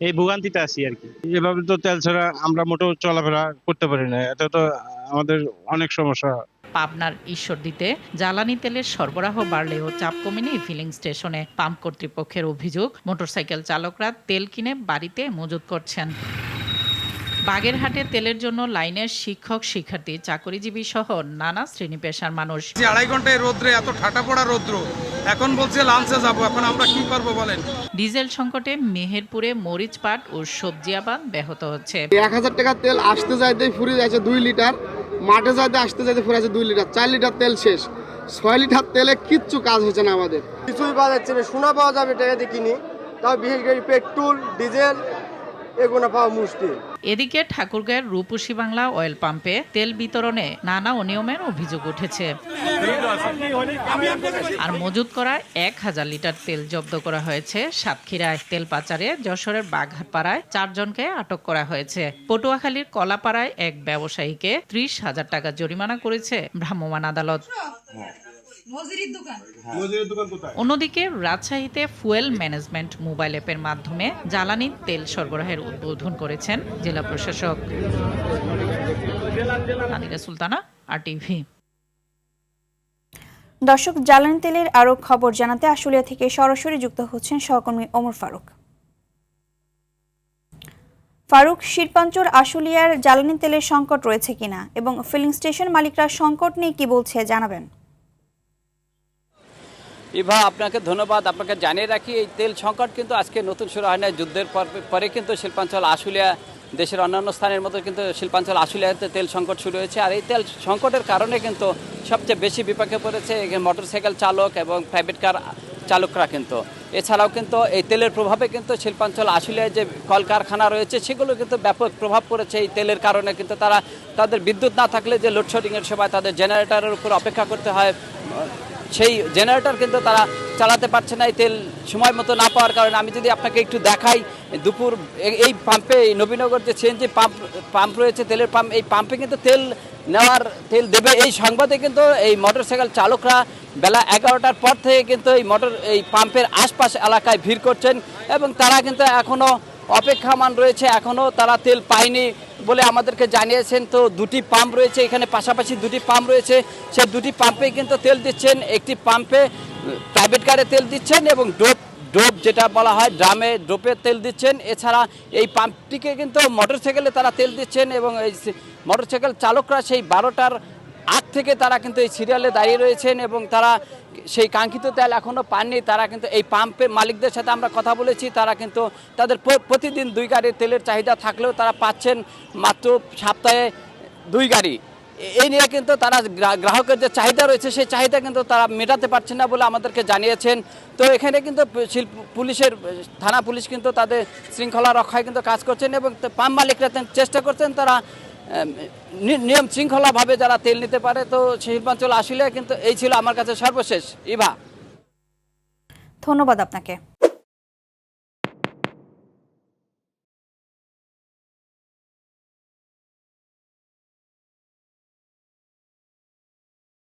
এই ভোগান্তিতে আছি আর কি। এভাবে তো তেল ছাড়া আমরা মোটেও চলাফেরা করতে পারি না, এটা তো আমাদের অনেক সমস্যা। পাবনার ঈশ্বরদীতে জ্বালানি তেলের সরবরাহ বাড়লেও চাপ কমেনি ফিলিং স্টেশনে। পাম্প কর্তৃপক্ষের অভিযোগ, মোটরসাইকেল চালকরা তেল কিনে বাড়িতে মজুত করছেন। বাগেরহাটে তেলের জন্য লাইনের শিক্ষক, শিক্ষার্থী, চাকরিজীবী সহ নানা শ্রেণী পেশার মানুষ। 2.5 ঘন্টায় রোদ্রে, এত ঠাটা পড়া রৌদ্র, এখন বলছে লাঞ্চে যাব, এখন আমরা কি করব বলেন। ডিজেল সংকটে মেহেরপুরে মরিচ পাট ও সবজি আবাদ ব্যাহত হচ্ছে। 1000 টাকা তেল আসতে যাইতে ফুরিয়ে যাচ্ছে 2 লিটার, মাঠে যাইতে আসতে যাইতে ফুরিয়ে যাচ্ছে 2 লিটার, 4 লিটার তেল শেষ। 6 লিটার তেলে কিচ্ছু কাজ হচ্ছে না আমাদের, কিছুই পাওয়া যাচ্ছে না। সোনা পাওয়া যাবে টাকা দিয়ে কিনি, তাও বিশেষ করে পেট্রোল, ডিজেল এগুলো পাওয়া মুশকিল। এদিকে ঠাকুরগাঁয়ের রূপসী বাংলা অয়েল পাম্পে তেল বিতরণে নানা অনিয়মের অভিযোগ উঠেছে। আর মজুত করা 1000 লিটার তেল জব্দ করা হয়েছে সাতক্ষীরায়। তেল পাচারে যশোরের বাঘাপাড়ায় 4 জনকে আটক করা হয়েছে। পটুয়াখালীর কলাপাড়ায় এক ব্যবসায়ীকে 30,000 টাকা জরিমানা করেছে ভ্রাম্যমাণ আদালত। অন্যদিকে রাজশাহীতে ফুয়েল ম্যানেজমেন্ট মোবাইল অ্যাপের মাধ্যমে জ্বালানি তেল সরবরাহের উদ্বোধন করেছেন জেলা প্রশাসক। নাদিরা সুলতানা, RTV। দর্শক, জ্বালানি তেলের আরো খবর জানাতে আশুলিয়া থেকে সরাসরি যুক্ত হচ্ছেন সহকর্মী ওমর ফারুক। ফারুক, শিল্পাঞ্চল আশুলিয়ার জ্বালানি তেলের সংকট রয়েছে কিনা এবং ফিলিং স্টেশন মালিকরা সংকট নিয়ে কি বলছে জানাবেন। ইভা, আপনাকে ধন্যবাদ। আপনাকে জানিয়ে রাখি, এই তেল সংকট কিন্তু আজকে নতুন শুরু হয় না। যুদ্ধের পরে কিন্তু শিল্পাঞ্চল আশুলিয়া দেশের অন্যান্য স্থানের মতো কিন্তু শিল্পাঞ্চল আশুলিয়াতে তেল সংকট শুরু হয়েছে। আর এই তেল সংকটের কারণে কিন্তু সবচেয়ে বেশি বিপাকে পড়েছে মোটরসাইকেল চালক এবং প্রাইভেট কার চালকরা। কিন্তু এছাড়াও কিন্তু এই তেলের প্রভাবে কিন্তু শিল্পাঞ্চল আশুলিয়ায় যে কলকারখানা রয়েছে সেগুলো কিন্তু ব্যাপক প্রভাব পড়েছে এই তেলের কারণে। কিন্তু তাদের বিদ্যুৎ না থাকলে যে লোডশেডিংয়ের সময় তাদের জেনারেটরের উপর অপেক্ষা করতে হয়, সেই জেনারেটর কিন্তু তারা চালাতে পারছে না এই তেল সময় মতো না পাওয়ার কারণে। আমি যদি আপনাকে একটু দেখাই, দুপুর এই পাম্পে, এই নবীনগর যে সিএনজি পাম্প রয়েছে, তেলের পাম্প, এই পাম্পে কিন্তু তেল তেল দেবে এই সংবাদে কিন্তু এই মোটরসাইকেল চালকরা বেলা 11টার পর থেকে কিন্তু এই পাম্পের আশপাশ এলাকায় ভিড় করছেন এবং তারা কিন্তু এখনও অপেক্ষামান রয়েছে, এখনও তারা তেল পায়নি বলে আমাদেরকে জানিয়েছেন। তো 2টি পাম্প রয়েছে এখানে, পাশাপাশি 2টি পাম্প রয়েছে, সেই 2টি পাম্পে কিন্তু তেল দিচ্ছেন। একটি পাম্পে প্রাইভেট কারে তেল দিচ্ছেন এবং ড্রপ যেটা বলা হয় ড্রপে তেল দিচ্ছেন। এছাড়া এই পাম্পটিকে কিন্তু মোটরসাইকেলে তারা তেল দিচ্ছেন এবং এই মোটরসাইকেল চালকরা সেই 12টার আগ থেকে তারা কিন্তু এই সিরিয়ালে দাঁড়িয়ে রয়েছেন এবং তারা সেই কাঙ্ক্ষিত তেল এখনও পাননি। তারা কিন্তু এই পাম্পের মালিকদের সাথে আমরা কথা বলেছি, তারা কিন্তু তাদের প্রতিদিন 2 গাড়ির তেলের চাহিদা থাকলেও তারা পাচ্ছেন মাত্র সপ্তাহে 2 গাড়ি। এই নিয়ে কিন্তু তারা গ্রাহকের যে চাহিদা রয়েছে সেই চাহিদা কিন্তু তারা মেটাতে পারছেন না বলে আমাদেরকে জানিয়েছেন। তো এখানে কিন্তু থানা পুলিশ কিন্তু তাদের শৃঙ্খলা রক্ষায় কিন্তু কাজ করছেন এবং পাম্প মালিকরা চেষ্টা করছেন তারা নিয়ম শৃঙ্খলাভাবে যারা তেল নিতে পারে। তো শিল্পাঞ্চল আসলে কিন্তু এই ছিল আমার কাছে সর্বশেষ। ইভা, ধন্যবাদ আপনাকে।